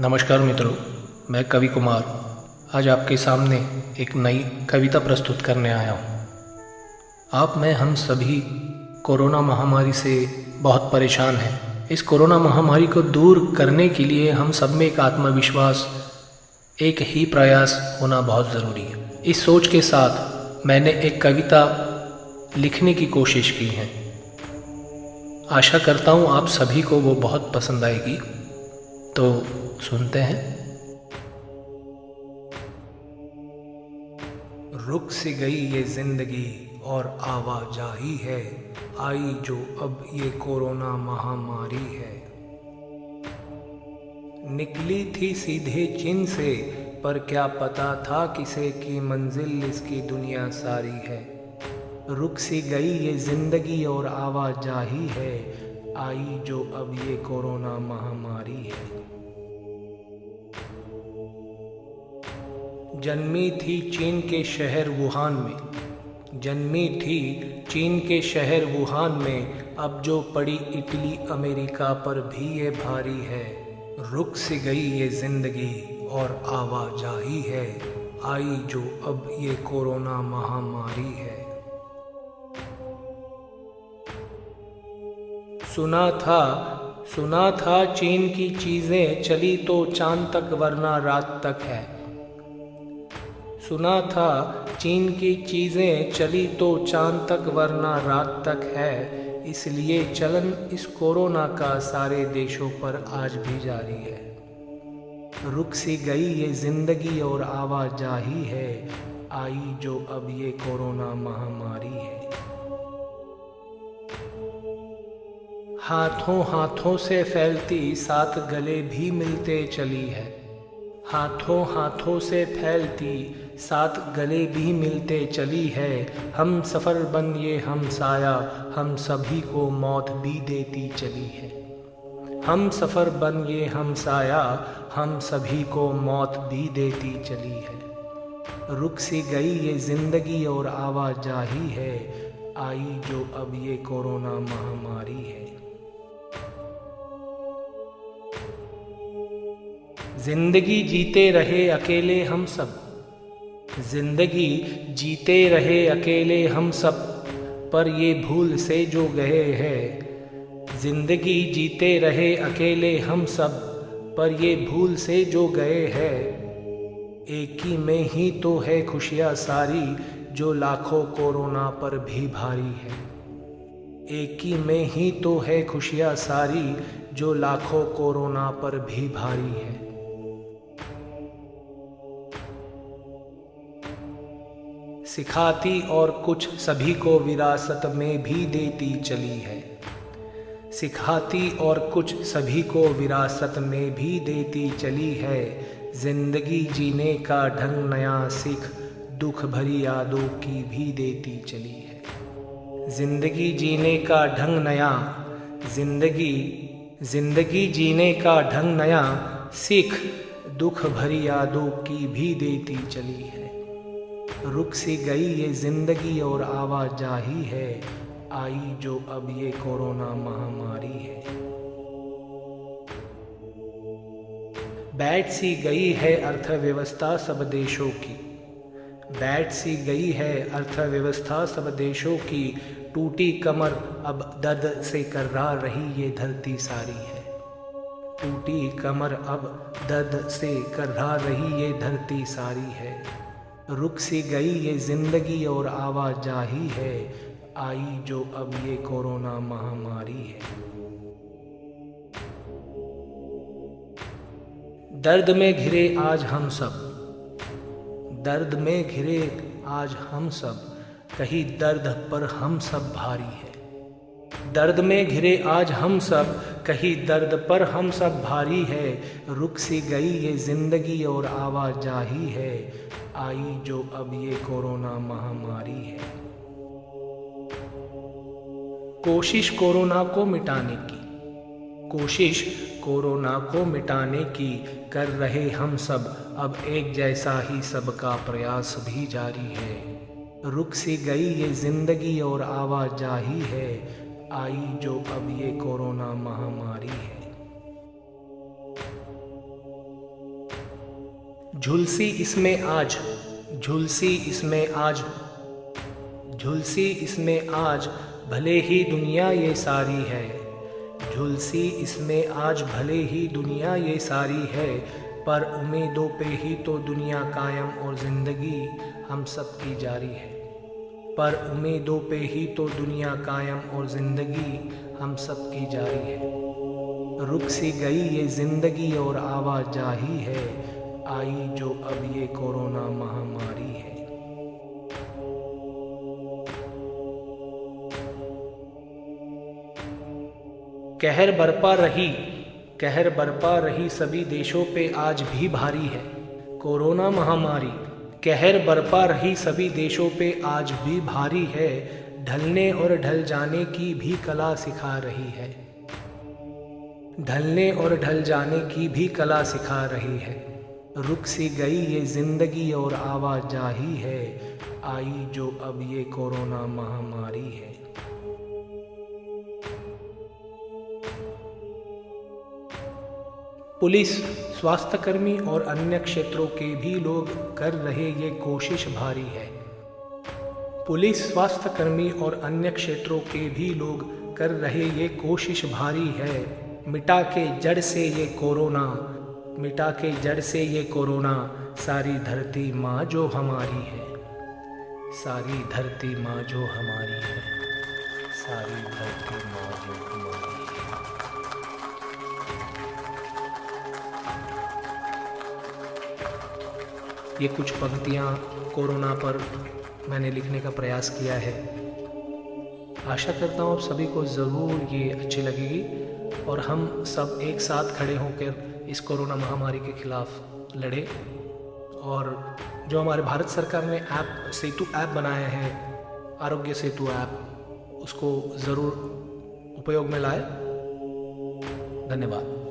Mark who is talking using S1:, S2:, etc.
S1: नमस्कार मित्रों, मैं कवि कुमार आज आपके सामने एक नई कविता प्रस्तुत करने आया हूँ। आप में हम सभी कोरोना महामारी से बहुत परेशान हैं। इस कोरोना महामारी को दूर करने के लिए हम सब में एक आत्मविश्वास, एक ही प्रयास होना बहुत ज़रूरी है। इस सोच के साथ मैंने एक कविता लिखने की कोशिश की है। आशा करता हूँ आप सभी को वो बहुत पसंद आएगी। तो सुनते हैं। रुक सी गई ये जिंदगी और आवाजाही है, आई जो अब ये कोरोना महामारी है। निकली थी सीधे चीन से, पर क्या पता था किसे की मंजिल इसकी दुनिया सारी है। रुक सी गई ये जिंदगी और आवाजाही है, आई जो अब ये कोरोना महामारी है। जन्मी थी चीन के शहर वुहान में, जन्मी थी चीन के शहर वुहान में, अब जो पड़ी इटली अमेरिका पर भी ये भारी है। रुक सी गई ये जिंदगी और आवाजाही है, आई जो अब ये कोरोना महामारी है। सुना था चीन की चीजें चली तो चांद तक वरना रात तक है। सुना था चीन की चीजें चली तो चांद तक वरना रात तक है, इसलिए चलन इस कोरोना का सारे देशों पर आज भी जारी है। रुक सी गई ये जिंदगी और आवाजाही है, आई जो अब ये कोरोना महामारी है। हाथों से फैलती साथ गले भी मिलते चली है। हाथों से फैलती साथ गले भी मिलते चली है। हम सफ़र बन ये हम साया, हम सभी को मौत भी देती चली है। हम सफ़र बन ये हम साया, हम सभी को मौत भी देती चली है। रुक सी गई ये जिंदगी और आवाजाही है, आई जो अब ये कोरोना महामारी है। जिंदगी जीते रहे अकेले हम सब, जिंदगी जीते रहे अकेले हम सब, पर ये भूल से जो गए हैं। जिंदगी जीते रहे अकेले हम सब, पर ये भूल से जो गए हैं। एक ही में ही तो है खुशियाँ सारी, जो लाखों कोरोना पर भी भारी है। एक ही में ही तो है खुशियाँ सारी, जो लाखों कोरोना पर भी भारी है। सिखाती और कुछ सभी को विरासत में भी देती चली है। सिखाती और कुछ सभी को विरासत में भी देती चली है। जिंदगी जीने का ढंग नया सीख, दुख भरी यादों की भी देती चली है। जिंदगी जीने का ढंग नया, जिंदगी जीने का ढंग नया सीख, दुख भरी यादों की भी देती चली है। रुक सी गई ये जिंदगी और आवाजाही है, आई जो अब ये कोरोना महामारी है। बैठ सी गई है अर्थव्यवस्था सब देशों की, बैठ सी गई है अर्थव्यवस्था सब देशों की। टूटी कमर अब दर्द से कर्रा रही ये धरती सारी है। टूटी कमर अब दर्द से कर्रा रही ये धरती सारी है। रुक सी गई ये जिंदगी और आवाजाही है, आई जो अब ये कोरोना महामारी है। दर्द में घिरे आज हम सब, दर्द में घिरे आज हम सब, कहीं दर्द पर हम सब भारी है। दर्द में घिरे आज हम सब, कहीं दर्द पर हम सब भारी है। रुक सी गई ये जिंदगी और आवाजाही है, आई जो अब ये कोरोना महामारी है। कोशिश कोरोना को मिटाने की, कोशिश कोरोना को मिटाने की कर रहे हम सब, अब एक जैसा ही सबका प्रयास भी जारी है। रुक सी गई ये जिंदगी और आवाजाही है, आई जो अब ये कोरोना महामारी है। झुलसी इसमें आज, झुलसी इसमें आज, झुलसी इसमें आज, भले ही दुनिया ये सारी है। झुलसी इसमें आज, भले ही दुनिया ये सारी है, पर उम्मीदों पे ही तो दुनिया कायम और ज़िंदगी हम सब की जारी है। पर उम्मीदों पे ही तो दुनिया कायम और ज़िंदगी हम सब की जारी है। रुक सी गई ये ज़िंदगी और आवाजाही है, आई जो अब ये कोरोना महामारी है। कहर बरपा रही, कहर बरपा रही सभी देशों पे आज भी भारी है कोरोना महामारी। कहर बरपा रही सभी देशों पे आज भी भारी है, ढलने और ढल जाने की भी कला सिखा रही है। ढलने और ढल जाने की भी कला सिखा रही है। रुक सी गई ये ज़िंदगी और आवाजाही है, आई जो अब ये कोरोना महामारी है। पुलिस, स्वास्थ्यकर्मी और अन्य क्षेत्रों के भी लोग कर रहे ये कोशिश भारी है। पुलिस, स्वास्थ्यकर्मी और अन्य क्षेत्रों के भी लोग कर रहे ये कोशिश भारी है, मिटा के जड़ से ये कोरोना, मिटा के जड़ से ये कोरोना, सारी धरती माँ जो हमारी है, सारी धरती माँ जो हमारी है, सारी धरती माँ जो हमारी है। ये कुछ पंक्तियाँ कोरोना पर मैंने लिखने का प्रयास किया है। आशा करता हूँ आप सभी को ज़रूर ये अच्छी लगेगी और हम सब एक साथ खड़े होकर इस कोरोना महामारी के खिलाफ लड़े। और जो हमारे भारत सरकार ने ऐप सेतु ऐप बनाया है, आरोग्य सेतु ऐप, उसको ज़रूर उपयोग में लाए। धन्यवाद।